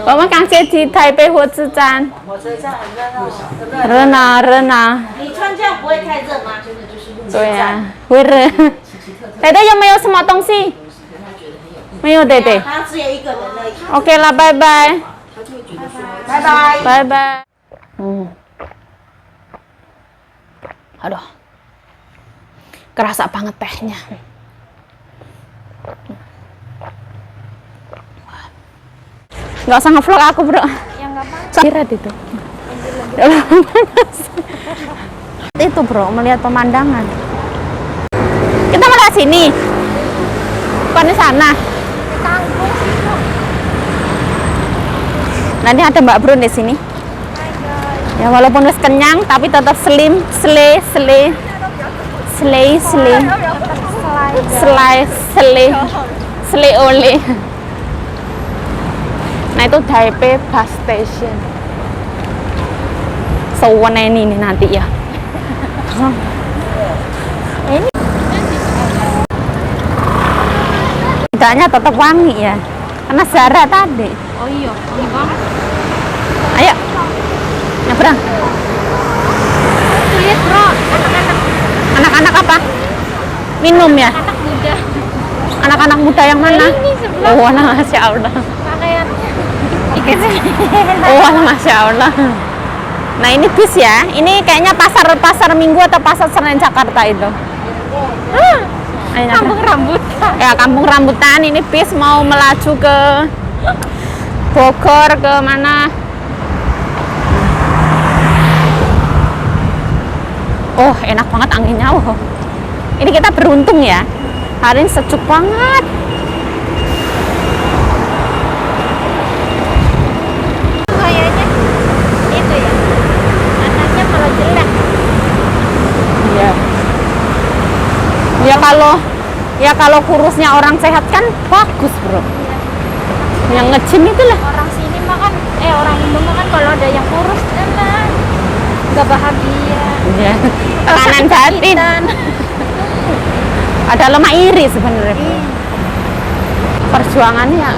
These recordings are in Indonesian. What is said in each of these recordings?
我们刚接机台北火车站。火车站很热闹，对不对？热闹热闹。你穿这样不会太热吗？对呀，会热。弟弟有没有什么东西？没有，弟弟。他只有一个人而已。OK 了，拜拜。拜拜。拜拜。Aduh, kerasa banget tehnya. Nggak usah ngevlog aku, bro. Ya nggak apa-apa. Kira itu. Itu, bro, melihat pemandangan. Kita mau lihat sini. Bukan di sana. Tanggung sih, bro. Nanti ada Mbak Brun di sini. Ya walaupun wis kenyang tapi tetap slim, slay oleh. Nah itu Taipei Bus Station. Sewarna ini nih nanti ya. Ini bedanya tetap wangi ya, karena Zara tadi. Oh iya, wangi banget. Ayo. Nyebrang. Lihat, bro. Anak-anak apa? Minum ya? Anak muda. Anak-anak muda yang mana? Ini sebelah. Oh, Masya Allah. Pakaian. Oh, Masya Allah. Nah, ini bis ya. Ini kayaknya pasar Minggu atau pasar Senen Jakarta itu. Ayo, Kampung Rambutan. Ya, Kampung Rambutan. Ini bis mau melaju ke Bogor, ke mana? Oh, enak banget anginnya. Oh. Ini kita beruntung ya. Hari ini sejuk banget. Kayaknya itu ya. Anaknya malah jelek. Iya. Ya kalau kurusnya orang sehat kan bagus, bro. Yang nge-gym itu lah. Orang sini mah kan, orang Indo mah kan kalau ada yang kurus, enak. Nggak bahagia. Iya. Kanan batin. Ada lemah iri sebenarnya. Perjuangannya.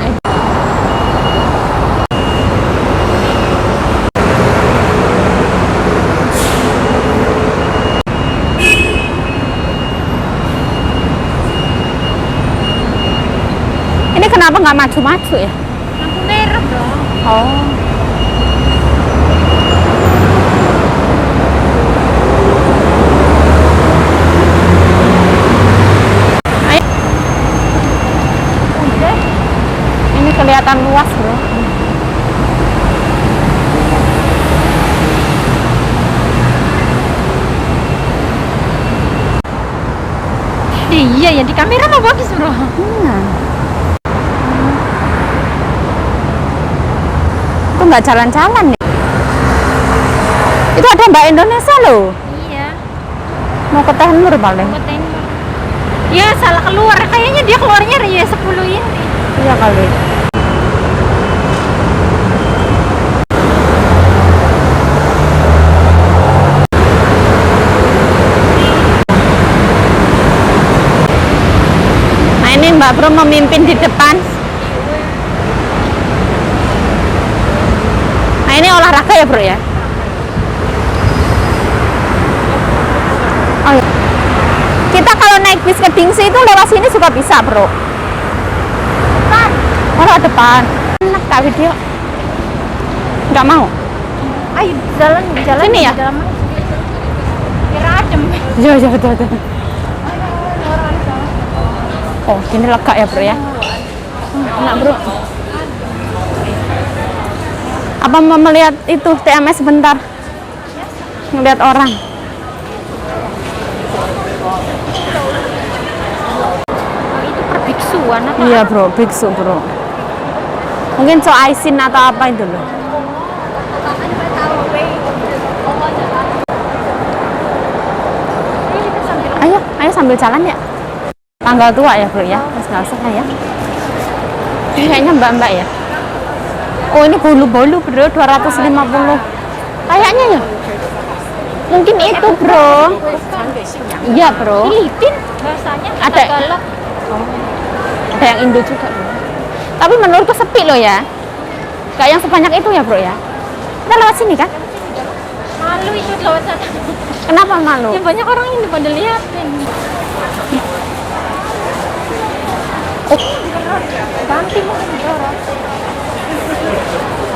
Ini kenapa nggak maju-maju ya? Lampu merah, bro. Oh. Ini kelihatan luas, bro. Iya ya, di kamera mah bagus, bro. Itu nggak jalan-jalan ya? Itu ada Mbak Indonesia loh. Iya. Mau ke Tenur paling. Ya salah keluar, kayaknya dia keluarnya ya 10 ini. Iya kali. Nah ini Mbak Bro memimpin di depan. Nah ini olahraga ya bro ya? Oh iya. Kita kalau naik bis ke Dingsi itu lewat sini juga bisa bro. Depan. Oh depan. Enak kak video. Nggak mau? Ayo jalan Sini ya? di dalam aja. Biar adem. Iya betul. Oh gini lega ya bro ya? Enak bro. Apa mau melihat itu TMS sebentar? Ngeliat orang. Itu perbiksuan apa? Iya bro, biksu bro. Mungkin Aisin atau apa itu loh. Ayo sambil jalan ya. Tanggal tua ya bro ya, mas nggak usah ya. Kayaknya mbak-mbak ya. Oh ini bolu-bolu bro, 250. Kayaknya ya. Mungkin itu bro. Iya bro. Filipin bahasanya Ada. Tagalog. Ada yang Indo juga bro. Tapi menurutku sepi loh ya. Gak yang sebanyak itu ya bro ya? Kita lewat sini kan? Malu itu lewat sana. Kenapa malu? Ya banyak orang ini pada liatin. Oh, Ganti mungkin orang.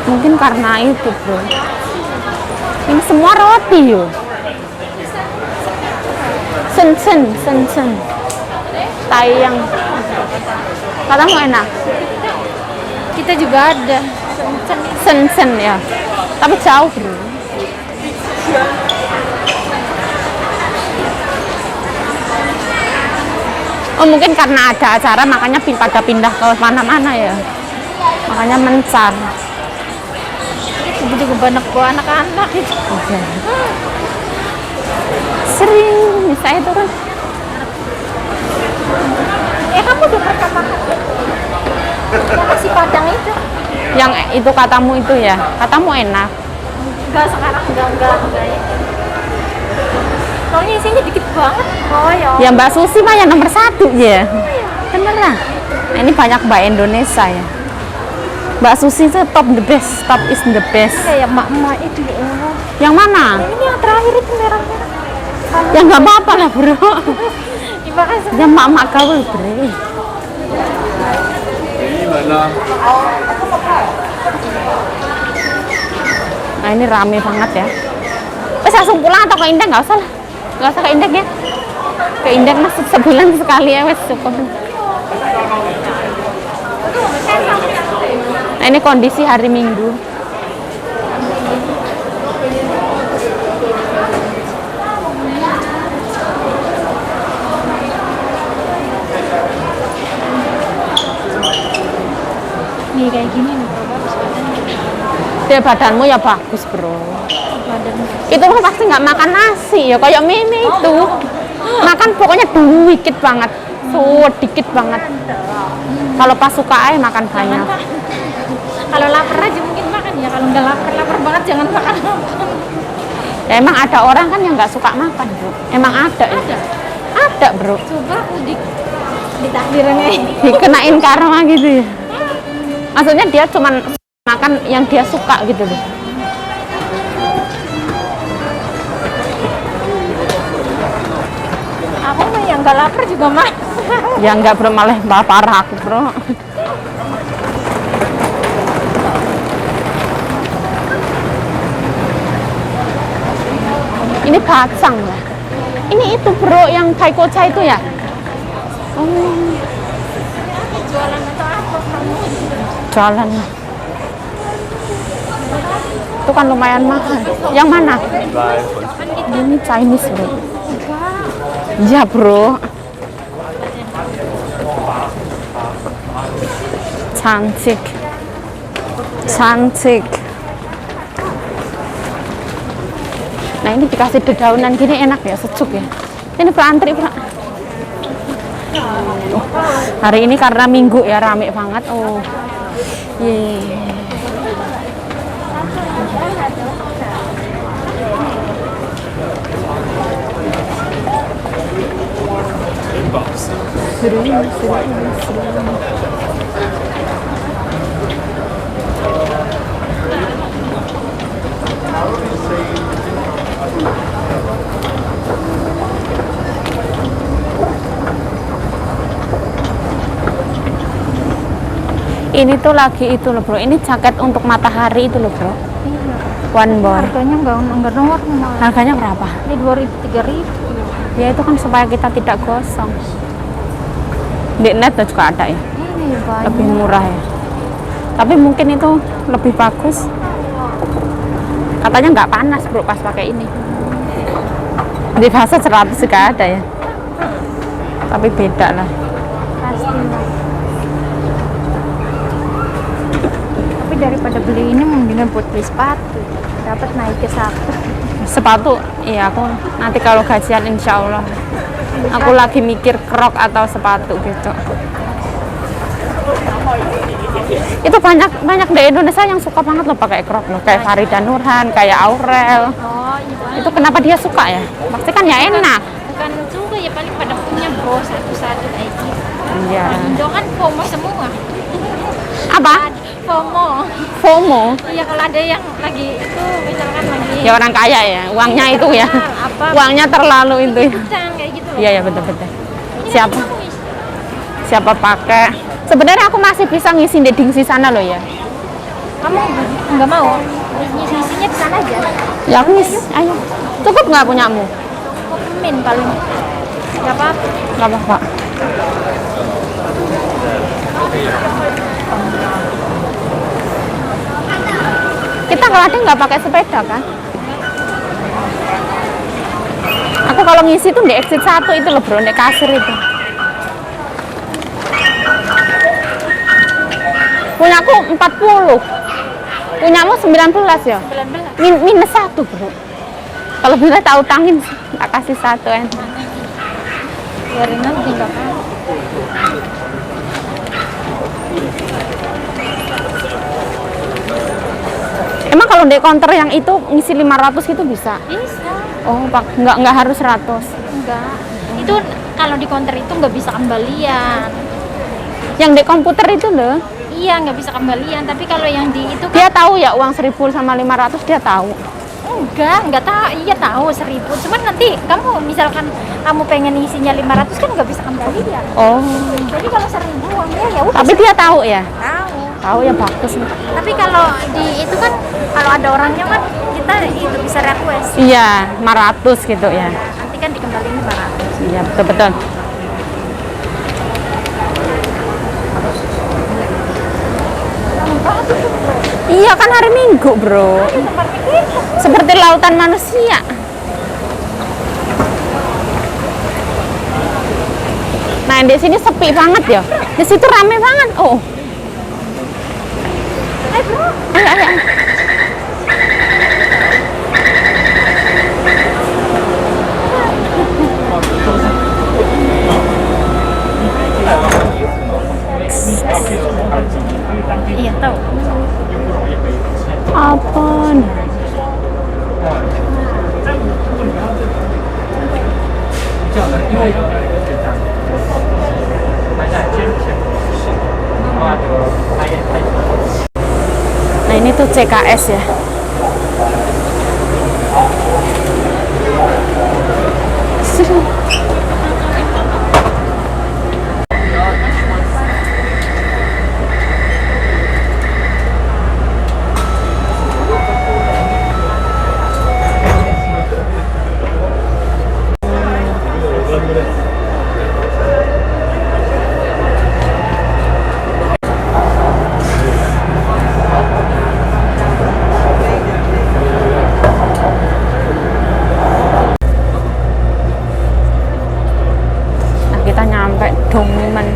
mungkin karena itu bro. Ini semua roti yo. Sen. Tayang. Katamu enak? Kita juga ada. Sen ya. Tapi jauh bro. Oh mungkin karena ada acara makanya pada pindah ke mana-mana ya. Makanya mencar. Itu juga banyak bawa anak-anak itu. Oke. Sering saya turun. Kamu udah pernah makan? Yang nasi padang itu? Yang itu katamu itu ya. Katamu enak. Enggak sekarang enggak ya. Soalnya isinya dikit banget. Oh ya. Ya Mbak Susi mah yang nomor 1 ya. Beneran. Nah, ini banyak Mbak Indonesia ya. Mbak Susi itu top the best, top is the best. Kayak emak-emak itu ya Allah. Yang mana? Ini yang terakhir itu merah-merah. Ya nggak apa-apa lah bro. Terima kasih. Ya mak-mak gaul bro. Nah ini rame banget ya. Wes langsung pulang atau ke Indek? Nggak usah lah. Nggak usah ke Indek ya. Ke Indek mas sebulan sekali ya wes cukup. Nah ini kondisi hari Minggu. Nih kayak gini nih bro, bagus badannya. Ya badanmu ya bagus bro. Badannya. Itu mah pasti nggak makan nasi ya kayak Mimi itu. Makan pokoknya dikit banget. Dikit banget. Kalau pas suka aja makan banyak. Kalau lapar aja mungkin makan ya. Kalau nggak lapar banget jangan makan. Ya emang ada orang kan yang nggak suka makan bro. Emang ada ya? Ada bro. Coba aku ditakdirnya ini. Dikenain karma gitu ya. Maksudnya dia cuman makan yang dia suka gitu loh. Aku mah yang nggak lapar juga mah. Ya nggak bro, malah parah aku bro. Ini kacang lah. Ini itu bro yang taikocha itu ya. Oh, Jualan atau apa kamu? jualan. Itu kan lumayan mahal. Yang mana? Ini Chinese bro. Ya bro. Cantik. Nah ini dikasih dedaunan gini enak ya, sejuk ya. Ini berantri Pak. Oh, hari ini karena Minggu ya rame banget. Oh, ini tuh lagi itu loh bro. Ini jaket untuk matahari itu loh bro. One more. Harganya nggak normal. Harganya berapa? Ini 2.000 3.000. Ya itu kan supaya kita tidak gosong. Di net juga ada ya. Ini banyak. Lebih murah ya. Tapi mungkin itu lebih bagus. Katanya nggak panas bro pas pakai ini. Di pasar 100 juga ada ya. Tapi beda lah. Pasti. Tapi daripada beli ini mendingan buat beli sepatu. Dapat naik ke 1. Sepatu, iya aku nanti kalau gajian insya Allah aku lagi mikir krok atau sepatu gitu. Itu banyak di Indonesia yang suka banget loh pakai krok loh, kayak Farida Nurhan, kayak Aurel. Oh iya. Itu kenapa dia suka ya? Pasti kan ya enak. Bukan juga ya, paling pada punya bro satu-satu kayak gitu. Iya. Indo kan FOMO semua. Apa? FOMO. FOMO. Iya, kalau ada yang lagi itu misalkan lagi Ya orang kaya ya, uangnya itu ya. apa Uangnya terlalu itu ya. hutang kayak gitu loh. Iya ya betul-betul. Ini Siapa nanti kamu isi. siapa pakai? Sebenarnya aku masih bisa ngisi di dingsi sana loh ya. Kamu nggak mau? Isinya di sana aja. Ya aku ngisi, ayo. Cukup nggak punyamu? Cukup min paling. Nggak apa-apa. Nggak apa-apa. Kita kadang nggak pakai sepeda kan? Aku kalau ngisi tuh di exit 1 itu loh bro, di kasir itu. Punyaku 40. Punyamu 19 ya? 19. Minus 1 bro. Kalau bisa tak utangin, tak kasih 1 enak. Biarin nanti nggak apa. Emang kalau di counter yang itu ngisi 500 itu bisa? Bisa. Oh, Pak, nggak harus 100. Enggak. Itu kalau di counter itu nggak bisa kembalian. Yang di komputer itu loh, Iya, nggak bisa kembalian. Tapi kalau yang di itu kan dia tahu ya uang 1000 sama 500 dia tahu. enggak tahu. Iya tahu 1000. Cuman nanti kamu misalkan kamu pengen isinya 500 kan nggak bisa kembalian. Oh, Jadi kalau 1000 uangnya ya udah. tapi dia tahu ya? Tahu. Tahu ya bagus. Tapi kalau di itu kan kalau ada orangnya kan kita itu bisa request. Iya, 500 gitu ya. Nanti kan dikembaliin 500. Iya, betul-betul. Iya kan hari Minggu bro. Seperti lautan manusia. Nah di sini sepi banget ya. Di situ rame banget. Oh. Ayo bro. Ayo ayo. Iya tahu. Apa nih? Nah ini tuh CKS ya. Nah kita nyampe Dongmen.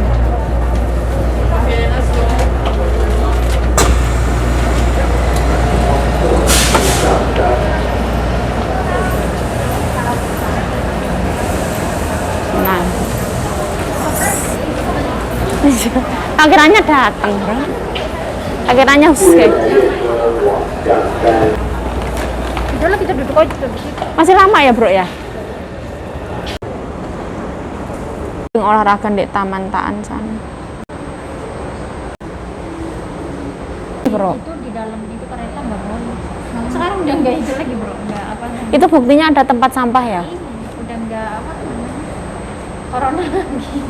Nah, akhirnya datang, bro. Akhirnya oke. Udah kita duduk aja di situ. Masih lama ya, bro ya? Olahraga di Taman Taan sana. Bro, Itu di dalam itu kereta nggak boleh. Sekarang udah nggak itu lagi bro, nggak apa namanya. itu buktinya ada tempat sampah ya? Ini udah nggak apa namanya. Corona lagi.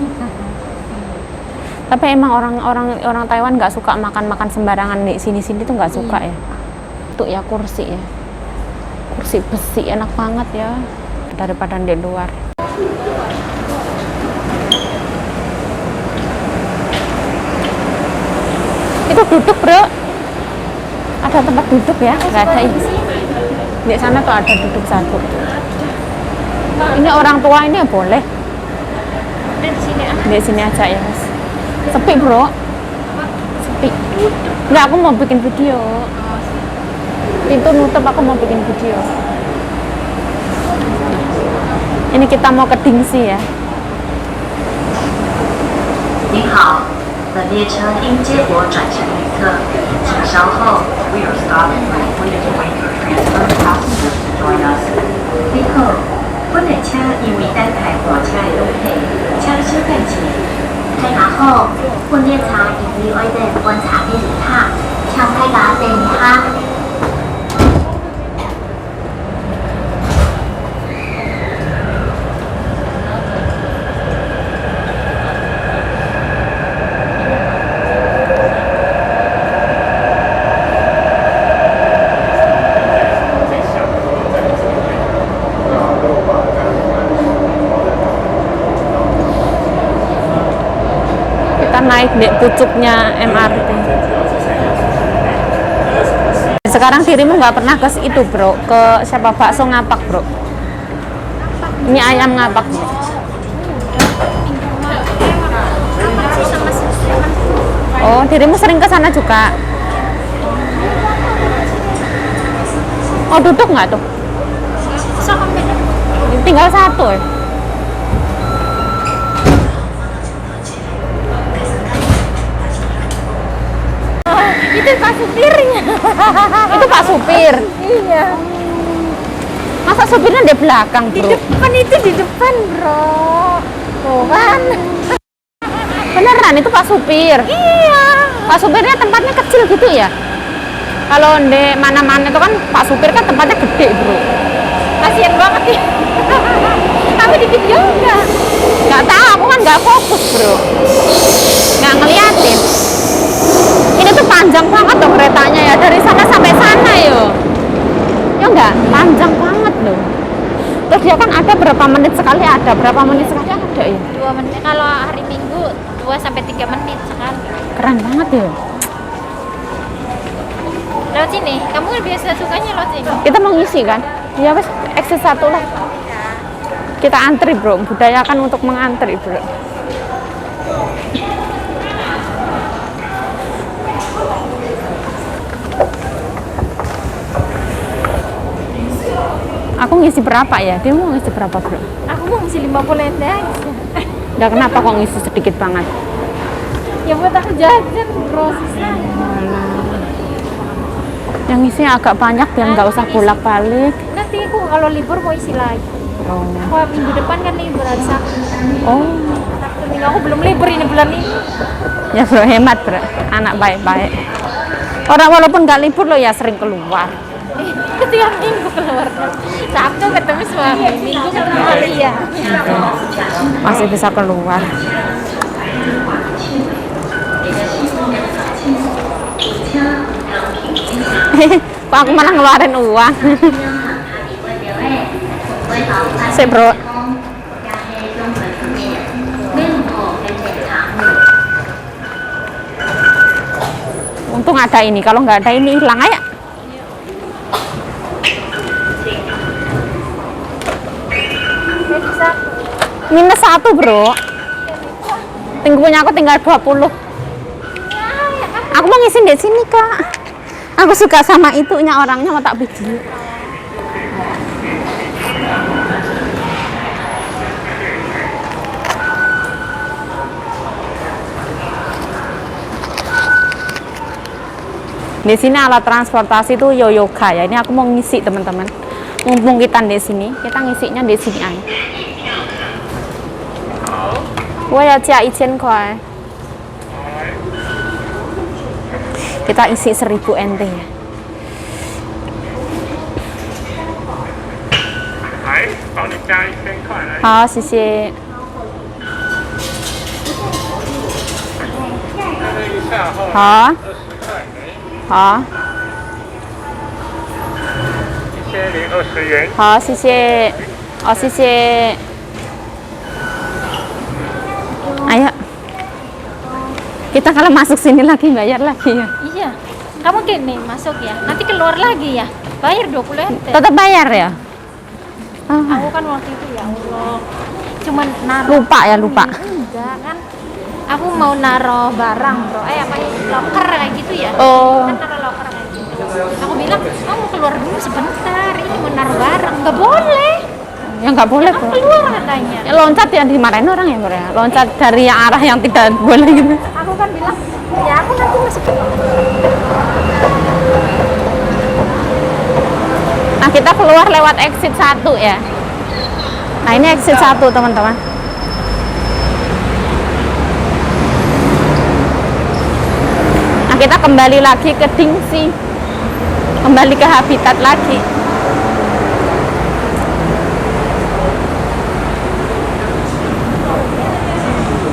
Tapi emang orang Taiwan nggak suka makan sembarangan di sini tuh nggak suka ya. Tuh ya kursi ya. Kursi besi enak banget ya daripada di luar. Itu duduk bro. Ada tempat duduk ya? Nggak ada ini. Di sana tuh ada duduk satu. Ini orang tua ini ya boleh. Udah di sini ah. Di sini aja ya mas. Sepi bro. Sepi. Nggak, aku mau bikin video. Pintu nutup, aku mau bikin video. Ini kita mau ke Dingxi ya. 您好，本列车因接驳转乘旅客，请稍后。We are stopping briefly to wait for transfer passengers to join us. 你好，本列車因為等待火車嘅路程，請稍等前。大家好，本列車因為愛等觀察嘅旅客，向开打等你哈。Kita naik di pucuknya MRT. Sekarang dirimu nggak pernah ke itu bro, ke siapa bakso ngapak bro. Ini ayam ngapak. Oh, dirimu sering ke sana juga. Oh, duduk nggak tuh? Tinggal satu ya? Itu Pak supirnya. Itu Pak supir. Iya. Masa supirnya di belakang Di bro? depan itu di depan bro. Tuh kan. Beneran itu Pak supir? Iya. Pak supirnya tempatnya kecil gitu ya? Kalau di mana-mana itu kan Pak supir kan tempatnya gede bro. Kasian banget ya. Tapi di video enggak. Nggak tahu, aku kan nggak fokus bro, nggak ngeliatin. Ini tuh panjang banget loh keretanya ya, dari sana sampai sana yo. Ya nggak, panjang banget loh. Terus dia kan ada berapa menit sekali, ada berapa menit sekali ada ya. 2 menit kalau hari Minggu 2 sampai 3 menit sekali. Keren banget ya. Lewat sini, kamu biasa sukanya lewat sini. Kita mau ngisi kan? Ya wes, exit 1 lah. Kita antri bro, budayakan untuk mengantri bro. Aku ngisi berapa ya? Dia mau ngisi berapa bro? Aku mau ngisi 50 ente aja. Nggak, kenapa kok ngisi sedikit banget? Ya buat aku jajan bro, susah. Yang ngisi agak banyak biar nggak usah bolak-balik. Nanti aku kalau libur mau isi lagi. Oh. Wah, minggu depan kan libur hari Sabtu. Oh. Sabtu minggu aku belum libur ini bulan ini. Ya bro, hemat bro. Anak baik-baik. Orang walaupun nggak libur lo ya sering keluar. Tiap minggu keluar. Sabtu ketemu suami, minggu ketemu Alia. Masih bisa keluar. Kok aku malah ngeluarin uang. Si bro. Untung ada ini, kalau nggak ada ini hilang aja. -1 bro. Punya aku tinggal 20. Aku mau ngisi di sini kak. Aku suka sama itunya, orangnya mau tak video. Di sini alat transportasi itu Yoyoga ya. Ini aku mau ngisi teman-teman. Mumpung kita di sini, kita ngisinya di sini aja. Wah, ya 1000 块. Kita isi 1000 NT ya. 帮你加1000块来。好，谢谢。那一下后好啊， 20块没，好啊， 1020元。好，谢谢。哦，谢谢。Ayo. Kita kalau masuk sini lagi bayar lagi ya. Iya. Kamu gini masuk ya. Nanti keluar lagi ya. Bayar 20 ente. Tetap bayar ya? Oh, Aku kan waktu itu ya Allah. Cuman naruh. lupa ya, lupa. Enggak kan. Aku mau naruh barang, bro. Apa ya? Loker kayak gitu ya. Oh. Kan naruh loker kayak gitu. Aku bilang, kamu keluar dulu sebentar. Ini mau naruh barang. Enggak boleh. Ya nggak boleh Kamu bro. keluar katanya. Ya, loncat yang dimarahin orang ya bro ya. Loncat dari yang arah yang tidak boleh gitu. Aku kan bilang, ya aku nanti masuk. Nah kita keluar lewat exit 1 ya. Nah ini exit 1 teman-teman. Nah kita kembali lagi ke Dingxi, kembali ke habitat lagi.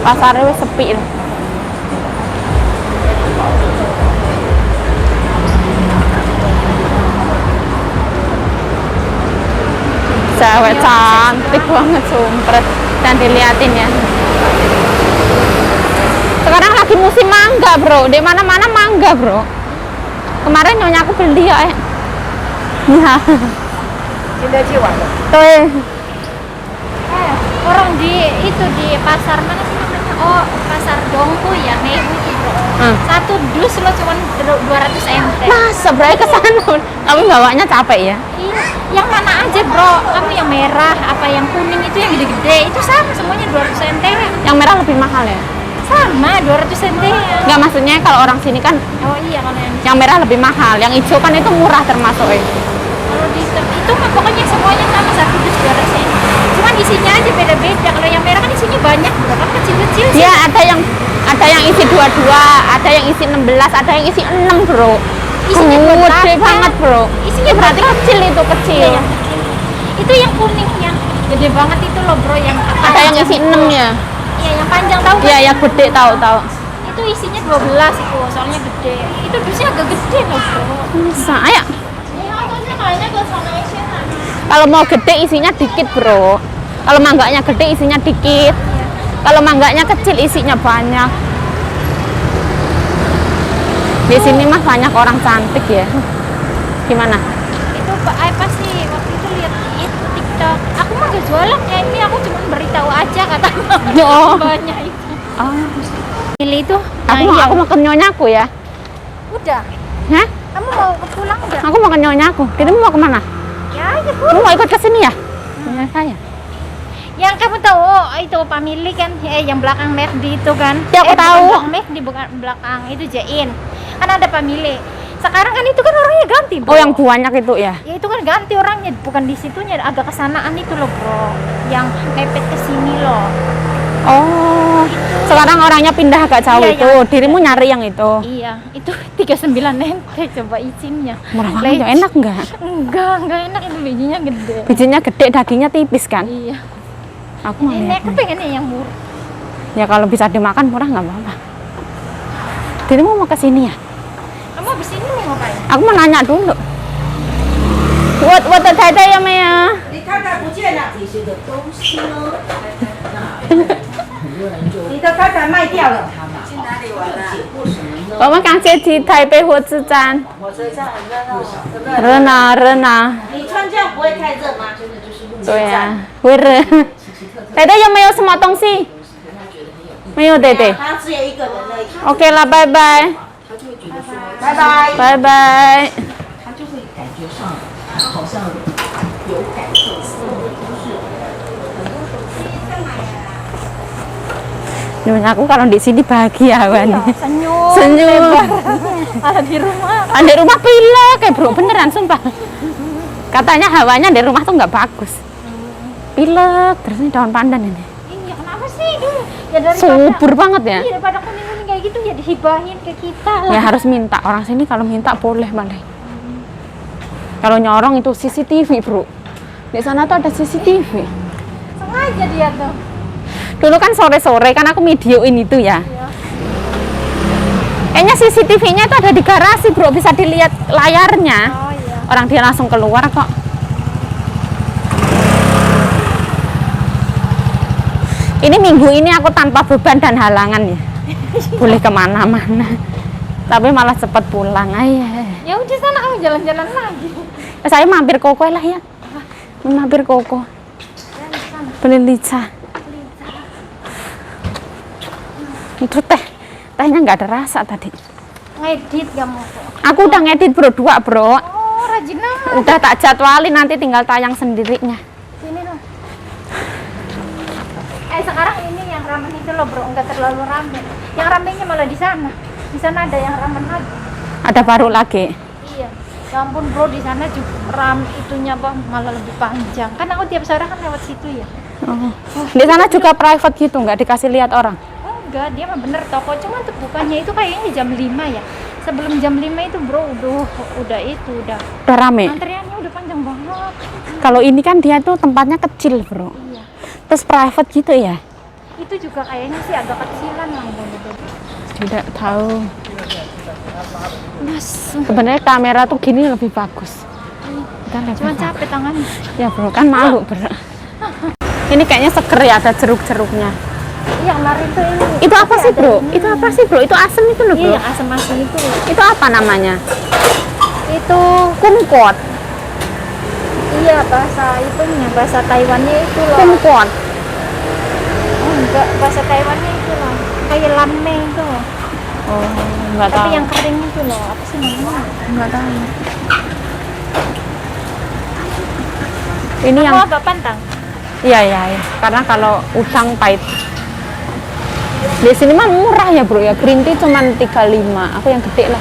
Pasarnya wis sepi loh. Cewek cantik banget sumpret, dan diliatin ya. Sekarang lagi musim mangga bro, di mana-mana mangga bro. Kemarin nyonya aku beli ya. Ya. Tuh. Orang di itu di pasar mana sih namanya? Oh, pasar Dongku ya, Meibu itu bro. Satu dus lo cuma 200 MT. Masa bro ke sana? Kamu bawanya capek ya? Iya, yang mana aja bro? Kamu yang merah, apa yang kuning itu yang gede-gede itu sama semuanya 200 MT. Yang merah lebih mahal ya? Sama 200 MT ya. Enggak, maksudnya kalau orang sini kan Oh iya kalau yang merah lebih mahal, yang hijau kan itu murah termasuk. kalau di itu mah pokoknya semuanya sama satu dus 200 MT. Cuman isinya aja beda-beda. Kalau yang merah kan isinya banyak, bro. Kan kecil-kecil sih. Ya ada yang isi 22, ada yang isi 16, ada yang isi 6 bro. Isinya buat gede apa? banget bro. Isinya berarti buat kecil itu kecil. Iya, yang kecil. Itu yang kuning yang gede banget itu loh bro, yang Ada yang isi 6 ya. Iya, yang panjang tahu kan? Iya, yang gede tahu. Itu isinya 12 itu, soalnya gede. Itu dusnya agak gede loh bro. Bisa, ayo. Iya, makanya kayaknya ke sana Asian. Kalau mau gede isinya dikit bro. Kalau mangganya gede isinya dikit. Kalau mangganya kecil isinya banyak. Di sini mah banyak orang cantik ya. Gimana? Itu apa sih waktu itu lihat di itu TikTok. Aku mah gak jualan ya ini, aku cuma beritahu aja katanya. Oh. Banyak itu. Oh. Pilih itu. Aku mau ke nyonyaku ya. Udah. Hah? Kamu mau pulang enggak? Aku mau ke nyonyaku. Kamu mau kemana? Ya, aja Kamu mau ikut ke sini ya? Ya saya. Yang kamu tahu itu family kan, yang belakang McD itu kan? Ya, aku tahu. Bukan McD, bukan belakang itu Jain. Kan ada family. Sekarang kan itu kan orangnya ganti, bro. Oh, yang banyak itu ya? Ya itu kan ganti orangnya, bukan di situnya, agak kesanaan itu loh, bro. Yang mepet ke sini loh. Oh, sekarang orangnya pindah agak jauh Iya, itu. Dirimu nyari yang itu. Iya, itu 39 ente coba izinnya. Murah banget, enak nggak? Enggak enak, itu bijinya gede. Bijinya gede, dagingnya tipis kan? Iya. Aku mau Ini lihat. aku pengennya yang murah. Ya kalau bisa dimakan murah nggak apa-apa. Dirimu mau ke sini ya? Kamu habis ini mau ngapain? Aku mau nanya dulu. 我的太太有没有？你太太不见了，这些的东西呢？你的太太卖掉了。去哪里玩了？我们刚接替台北火车站，火车站很热闹，对不对？热闹。你穿这样不会太热吗？对呀，会热。太太有没有什么东西？没有，对对。他只有一个人而已。 OK 了，拜拜，拜拜。拜拜。Nyonya aku kalau di sini bahagia Wan. Senyum. Senyum. Ada di rumah. Di rumah pilek kayak bro, beneran sumpah. Katanya hawanya di rumah tuh nggak bagus. Pilek, terus ini daun pandan ini. Iya, kenapa sih? Ya daripada Subur banget ya. Iya, daripada kuning-kuning kayak gitu ya dihibahin ke kita lah. Ya harus minta. Orang sini kalau minta boleh malah. Kalau nyorong itu CCTV bro. Di sana tuh ada CCTV. Sengaja dia tuh. Dulu kan sore-sore kan aku videoin itu ya. Iya. Kayaknya CCTV-nya itu ada di garasi bro, bisa dilihat layarnya. Oh iya. Orang dia langsung keluar kok. Ini minggu ini aku tanpa beban dan halangan ya. Boleh kemana-mana. Tapi malah cepat pulang aja. Ya udah sana kamu jalan-jalan lagi. Saya mampir koko lah ya. Mampir koko. Beli lica. Itu tehnya nggak ada rasa tadi. Ngedit kamu. Aku udah ngedit bro, 2 bro. Oh, rajin amat. Udah tak jadwalin, nanti tinggal tayang sendirinya. Sini loh. Sekarang ini yang ramen itu loh bro, nggak terlalu rame. Yang ramenya malah di sana. Di sana ada yang ramen lagi. Ada baru lagi. Iya. Ya ampun bro, di sana juga itunya apa malah lebih panjang. Kan aku tiap sore kan lewat situ ya. Oh. Di sana juga private gitu, nggak dikasih lihat orang. Oh enggak, dia mah bener toko. Cuma untuk bukanya itu kayaknya jam 5 ya. sebelum jam 5 itu bro, udah rame. antriannya udah panjang banget. Kalau ini kan dia tuh tempatnya kecil bro, Iya. terus private gitu ya. Itu juga kayaknya sih agak kecilan lah bro. Tidak tahu. Mas, Sebenarnya kamera tuh gini lebih bagus. Kan lebih cuma bagus. capek tangannya. Ya bro, kan malu bro. Ini kayaknya seger ya, ada jeruk-jeruknya. Iya kemarin tuh ini. Itu apa Tapi sih ada bro? ini. Itu apa sih bro? Itu asem itu loh Iya bro. yang asam-asam itu loh. Itu apa namanya? Itu Kumquat. iya bahasa Taiwannya itu loh. Kumquat. Oh, enggak, bahasa Taiwannya itu loh. Kayak lame itu loh. Oh, enggak tahu. Tapi yang kering itu loh, apa sih namanya? Enggak tahu. Ini yang Kamu agak pantang. iya. Karena kalau udang pahit. Di sini mah murah ya bro ya. Green tea cuma 35. Aku yang gede lah.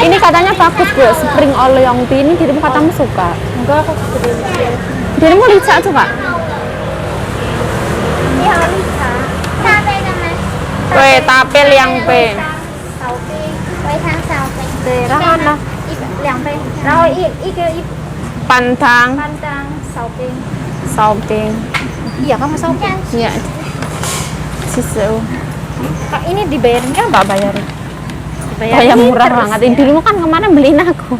Ini katanya bagus bro. Spring Oolong tea ini dirimu katamu suka. Enggak, aku gede. Dirimu Lica suka? Iya, Lisa. Weh, tape liang pe. 少冰，微汤少冰。对，然后呢，两杯，然后一个Pantang, 半张少冰。 sauping. Iya, kamu少冰。 Iya. Sisu. Kak, ini dibayarin kan? Tak bayar. Dibayarin. Kayak murah terus banget. ya. Ini dulu kan kemana beliin aku.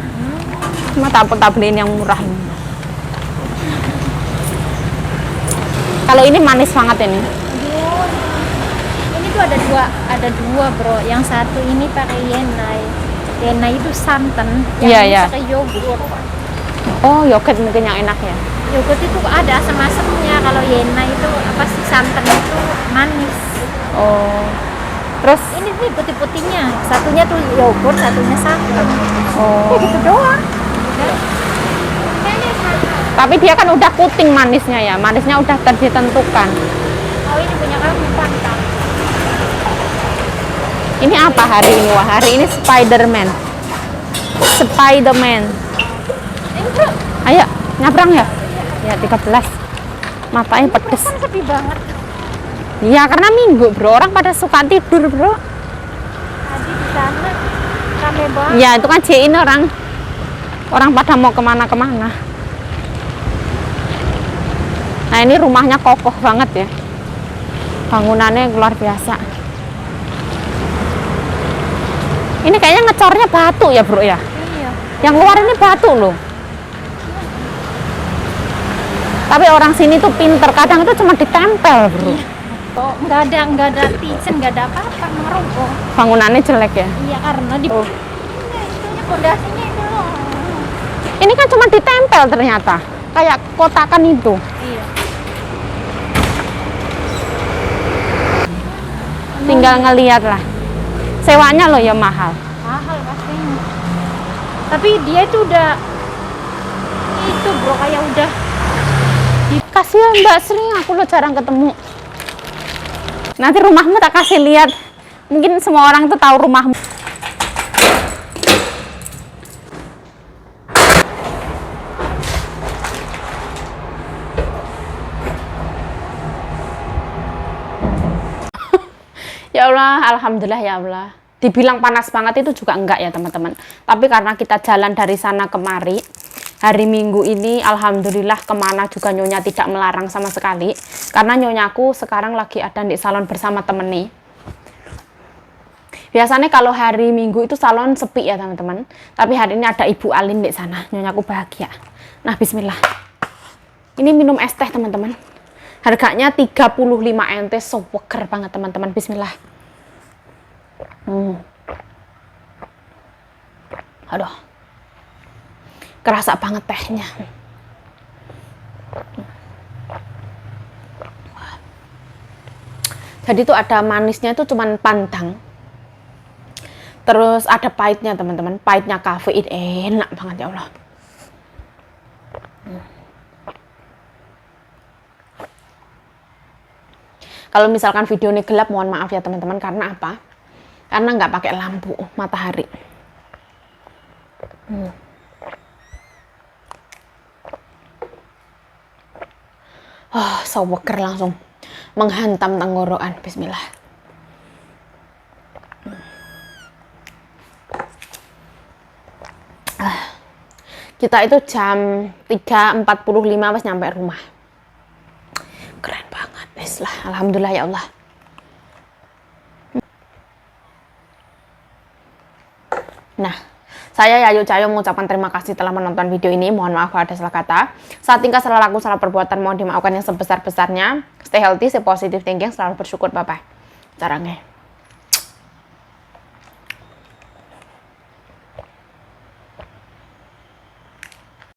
Cuma tak beliin yang murah ini. Kalau ini manis banget ini. Aduh, ini tuh ada dua bro. Yang satu ini pakai yenai. Yenai itu santan. Yang Iya, ini iya. pakai yogurt. Oh, yogurt mungkin yang enak ya. Yogurt itu ada asam-asamnya. Kalau yenai itu apa sih, santan itu manis. Oh. Terus Ini nih putih-putihnya. Satunya tuh yogurt, satunya santan. oh. Gitu doang. Tapi dia kan udah puting manisnya ya. Manisnya udah ditentukan. Oh, ini punya kamu pantang. Ini apa hari ini? Wah, hari ini Spiderman. Spiderman. Ini bro, Ayo, nyabrang ya? Ya, 13. Matanya pedes. kan sedih banget. Iya, karena minggu, bro. Orang pada suka tidur, bro. Tadi di sana rame banget. Ya, itu kan ini orang pada mau kemana-kemana. Nah, ini rumahnya kokoh banget ya. Bangunannya luar biasa. Ini kayaknya ngecornya batu ya, bro ya. Iya. Yang luar ini batu loh. Tapi orang sini tuh pinter, kadang itu cuma ditempel, bro. Oh, nggak ada kitchen, nggak ada apa-apa, meroboh. Bangunannya jelek ya. Iya, karena di Oh. itunya pondasinya itu loh. Ini kan cuma ditempel ternyata. Kayak kotakan itu. Iya. Tinggal ngeliat lah. Sewanya loh ya mahal. Mahal pastinya. Tapi dia itu udah itu bro, kayak udah Kasihan Mbak Sri, aku lo jarang ketemu. Nanti rumahmu tak kasih lihat. Mungkin semua orang tuh tahu rumahmu. Ya Allah, alhamdulillah ya Allah. Dibilang panas banget itu juga enggak ya teman-teman. Tapi karena kita jalan dari sana kemari, hari Minggu ini alhamdulillah kemana juga Nyonya tidak melarang sama sekali. Karena Nyonyaku sekarang lagi ada di salon bersama temen nih. Biasanya kalau hari Minggu itu salon sepi ya teman-teman. Tapi hari ini ada Ibu Alin di sana. Nyonyaku bahagia. Nah, bismillah. Ini minum es teh teman-teman. Harganya 35 NT, seger banget teman-teman. Bismillah. Aduh. Kerasa banget tehnya. Jadi tuh ada manisnya itu cuman pantang. Terus ada pahitnya teman-teman. Pahitnya kafein, enak banget ya Allah. Kalau misalkan video ini gelap, mohon maaf ya teman-teman. Karena apa? Karena nggak pakai lampu matahari. Oh, seger langsung menghantam tenggorokan. Bismillah. Kita itu jam 3.45 pas nyampe rumah. Keren banget, wes lah, alhamdulillah ya Allah. Nah, saya Yayu Cahyo mengucapkan terima kasih telah menonton video ini. Mohon maaf kalau ada salah kata. Saat tingkah, salah laku, salah perbuatan mohon dimaafkan yang sebesar-besarnya. Stay healthy, stay positive thinking, selalu bersyukur. Bye-bye. Caranya.